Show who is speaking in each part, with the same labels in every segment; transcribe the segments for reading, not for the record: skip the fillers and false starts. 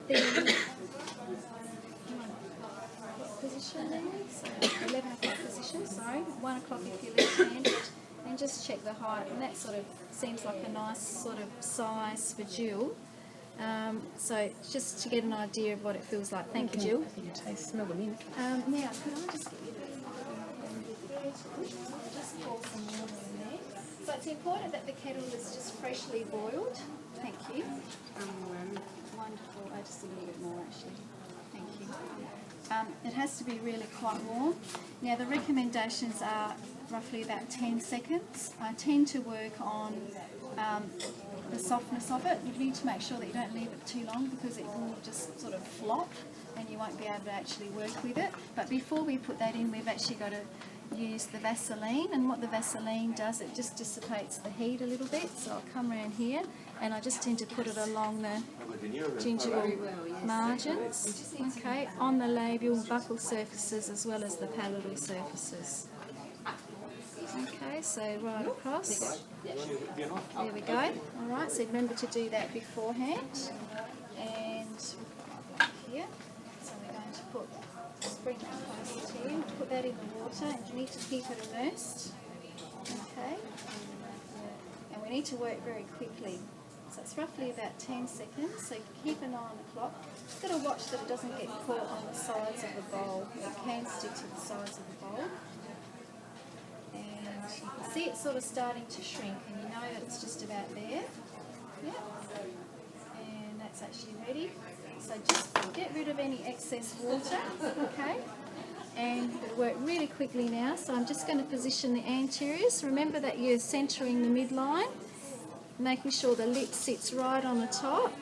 Speaker 1: the position there, so 11 o'clock position, sorry, 1 o'clock if you're left-handed, and just check the height, and that sort of seems like a nice sort of size for Jill. So just to get an idea of what it feels like. Thank you, Jill.
Speaker 2: Smell them in.
Speaker 1: Now, can I just get you to just pour some water in there? So it's important that the kettle is just freshly boiled. Thank you. Wonderful. I just a little bit more actually. Thank you. It has to be really quite warm. Now the recommendations are roughly about 10 seconds. I tend to work on the softness of it. You need to make sure that you don't leave it too long because it will just sort of flop and you won't be able to actually work with it. But before we put that in, we've actually got to use the Vaseline, and what the Vaseline does, it just dissipates the heat a little bit. So I'll come around here and I just tend to put it along the gingival margins, okay, on the labial buccal surfaces as well as the palatal surfaces. Okay, so right across. There we go. Alright, so remember to do that beforehand. And here, so we're going to put, just bring that closer to you, put that in the water, and you need to keep it immersed. Okay, and we need to work very quickly. So it's roughly about 10 seconds, so keep an eye on the clock. Just got to watch that it doesn't get caught on the sides of the bowl. It can stick to the sides of the bowl. And you can see it's sort of starting to shrink, and you know that it's just about there. Yeah. And that's actually ready. So just get rid of any excess water, okay? And it'll work really quickly now. So I'm just going to position the anteriors. Remember that you're centering the midline, making sure the lip sits right on the top,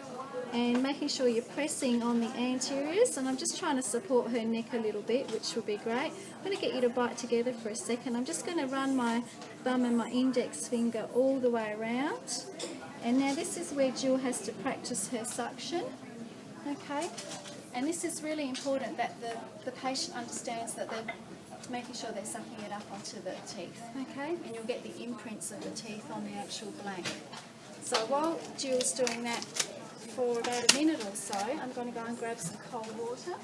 Speaker 1: and making sure you're pressing on the anteriors. And I'm just trying to support her neck a little bit, which will be great. I'm going to get you to bite together for a second. I'm just going to run my thumb and my index finger all the way around. And now this is where Jill has to practice her suction. Okay? And this is really important that the patient understands that they're making sure they're sucking it up onto the teeth. Okay? And you'll get the imprints of the teeth on the actual blank. So while Jill's doing that for about a minute or so, I'm going to go and grab some cold water.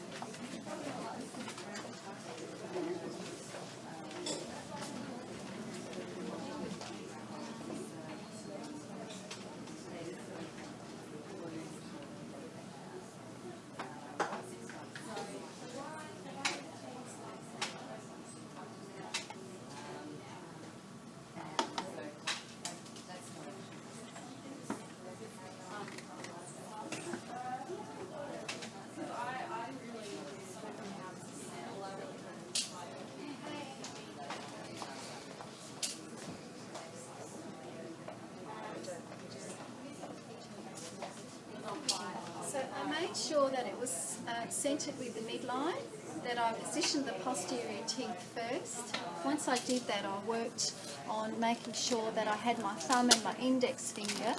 Speaker 1: Sure that it was centered with the midline, that I positioned the posterior teeth first. Once I did that, I worked on making sure that I had my thumb and my index finger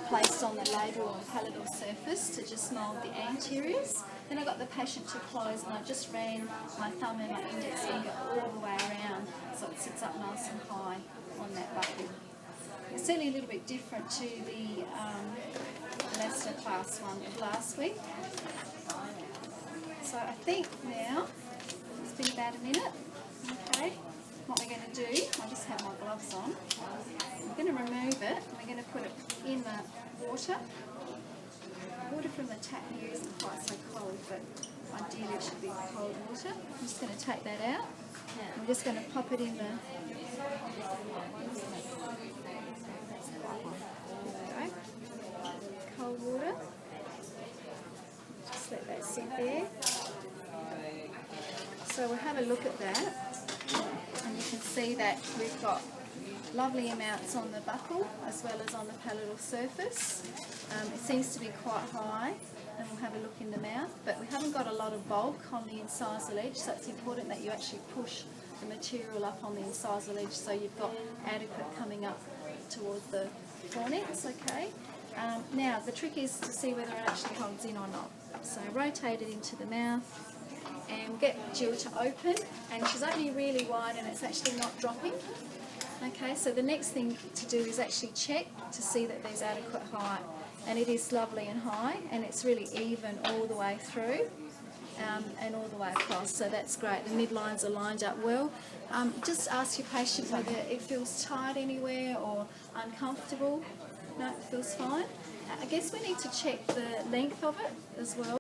Speaker 1: placed on the labial and palatal surface to just mould the anteriors. Then I got the patient to close and I just ran my thumb and my index finger all the way around so it sits up nice and high on that buckle. It's certainly a little bit different to the masterclass one of last week. So I think now, it's been about a minute, okay, what we're going to do, I just have my gloves on, I'm going to remove it and we're going to put it in the water. Water from the tap here isn't quite so cold, but ideally it should be cold water. I'm just going to take that out, I'm just going to pop it in the cold water. Just let that sit there. So we'll have a look at that, and you can see that we've got lovely amounts on the buccal as well as on the palatal surface. It seems to be quite high, and we'll have a look in the mouth, but we haven't got a lot of bulk on the incisal edge, so it's important that you actually push the material up on the incisal edge so you've got adequate coming up towards the fornix, okay? Now, the trick is to see whether it actually holds in or not. So rotate it into the mouth and get Jill to open, and she's opening really wide and it's actually not dropping. Okay, so the next thing to do is actually check to see that there's adequate height. and it is lovely and high, and it's really even all the way through. And all the way across, so that's great. The midlines are lined up well. Just ask your patient whether it feels tight anywhere or uncomfortable. No, it feels fine. I guess we need to check the length of it as well.